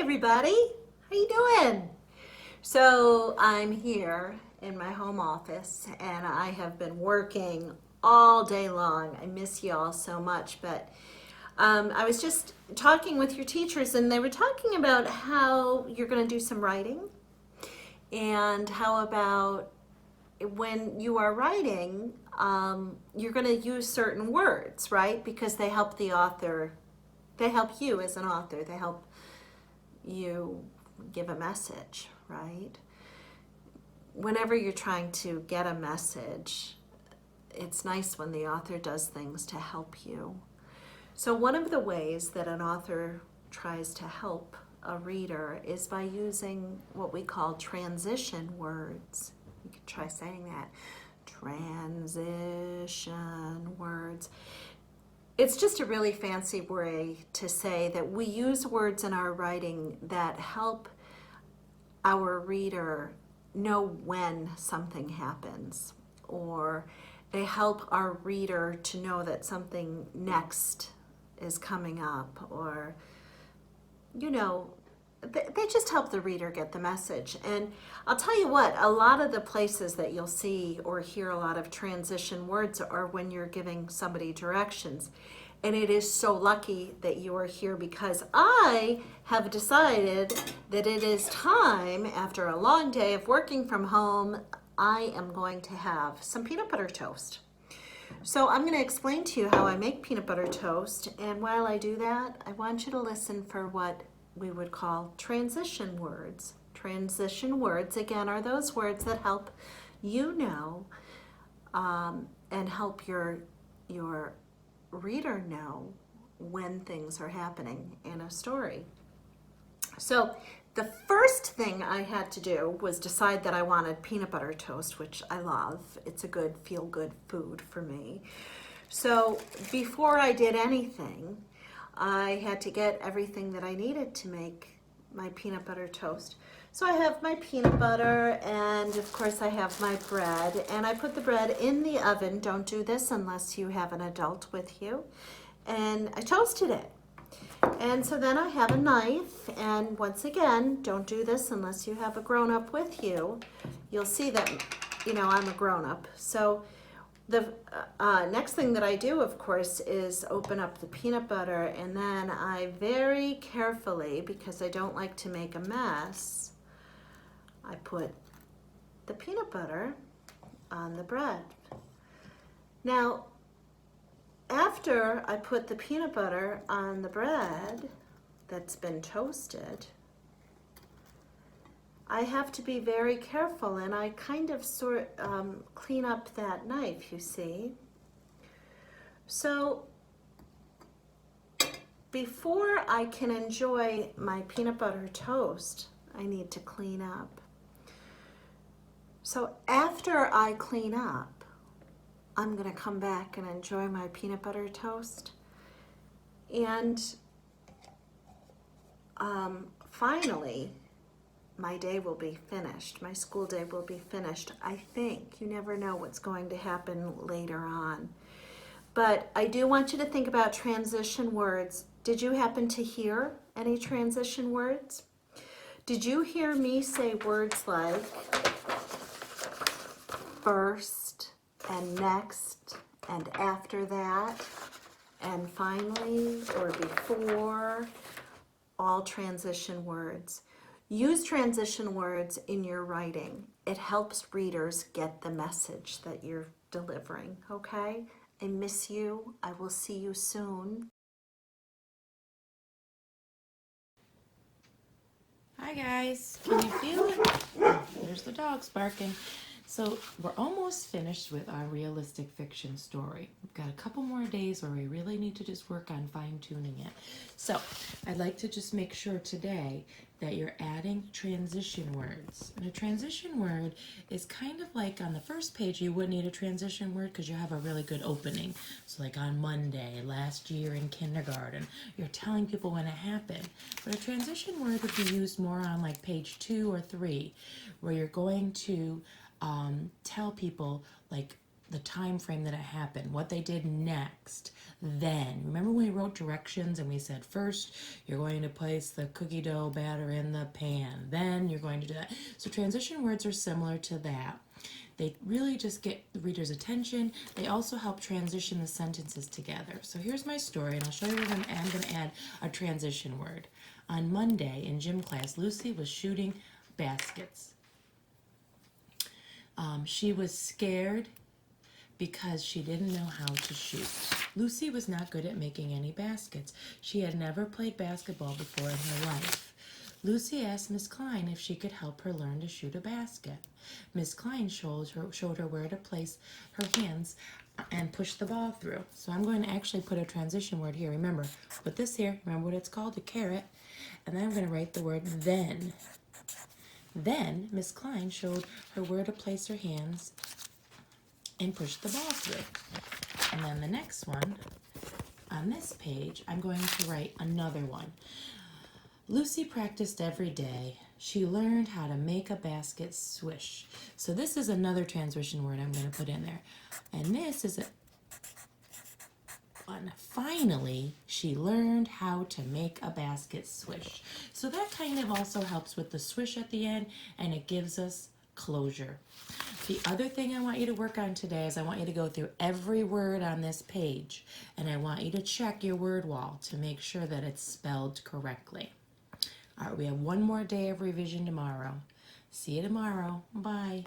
everybody. How you doing? So I'm here in my home office and I have been working all day long. I miss you all so much, but I was just talking with your teachers and they were talking about how you're going to do some writing and how about when you are writing, you're going to use certain words, right? Because they help the author, they help you as an author, they help you give a message, right? Whenever you're trying to get a message, it's nice when the author does things to help you. So one of the ways that an author tries to help a reader is by using what we call transition words. You can try saying that. Transition words. It's just a really fancy way to say that we use words in our writing that help our reader know when something happens, or they help our reader to know that something next is coming up, or, you know, they just help the reader get the message. And I'll tell you what, a lot of the places that you'll see or hear a lot of transition words are when you're giving somebody directions. And it is so lucky that you are here because I have decided that it is time, after a long day of working from home, I am going to have some peanut butter toast. So I'm going to explain to you how I make peanut butter toast. And while I do that, I want you to listen for what we would call transition words. Transition words, again, are those words that help you know and help your reader know when things are happening in a story. So the first thing I had to do was decide that I wanted peanut butter toast, which I love. It's a good feel-good food for me. So before I did anything, I had to get everything that I needed to make my peanut butter toast. So I have my peanut butter and of course I have my bread, and I put the bread in the oven. Don't do this unless you have an adult with you. And I toasted it. And so then I have a knife, and once again, don't do this unless you have a grown-up with you. You'll see that, you know, I'm a grown-up. So the next thing that I do, of course, is open up the peanut butter, and then I very carefully, because I don't like to make a mess, I put the peanut butter on the bread. Now, after I put the peanut butter on the bread that's been toasted, I have to be very careful, and I kind of clean up that knife, you see. So before I can enjoy my peanut butter toast, I need to clean up. So after I clean up, I'm going to come back and enjoy my peanut butter toast. And finally, my day will be finished. My school day will be finished. I think. You never know what's going to happen later on. But I do want you to think about transition words. Did you happen to hear any transition words? Did you hear me say words like first, and next, and after that, and finally, or before? All transition words. Use transition words in your writing. It helps readers get the message that you're delivering, okay? I miss you. I will see you soon. Hi guys, can you feel it? There's the dogs barking. So we're almost finished with our realistic fiction story. We've got a couple more days where we really need to just work on fine-tuning it. So I'd like to just make sure today that you're adding transition words. And a transition word is kind of like on the first page you would need a transition word because you have a really good opening. So like on Monday, last year in kindergarten, you're telling people when it happened. But a transition word would be used more on like page 2 or 3, where you're going to tell people like the time frame that it happened, what they did next. Then, remember when we wrote directions and we said first you're going to place the cookie dough batter in the pan, then you're going to do that. So transition words are similar to that. They really just get the reader's attention. They also help transition the sentences together. So here's my story, and I'll show you where I'm going to add a transition word. On Monday in gym class, Lucy was shooting baskets. She was scared because she didn't know how to shoot. Lucy was not good at making any baskets. She had never played basketball before in her life. Lucy asked Miss Klein if she could help her learn to shoot a basket. Miss Klein showed her where to place her hands and push the ball through. So I'm going to actually put a transition word here. Remember, put this here. Remember what it's called, a caret. And then I'm going to write the word then. Then Miss Klein showed her where to place her hands and push the ball through. And then the next one, on this page, I'm going to write another one. Lucy practiced every day. She learned how to make a basket swish. So this is another transition word I'm going to put in there. And this is one. Finally, she learned how to make a basket swish. So that kind of also helps with the swish at the end, and it gives us closure. The other thing I want you to work on today is I want you to go through every word on this page, and I want you to check your word wall to make sure that it's spelled correctly. All right, we have one more day of revision tomorrow. See you tomorrow. Bye.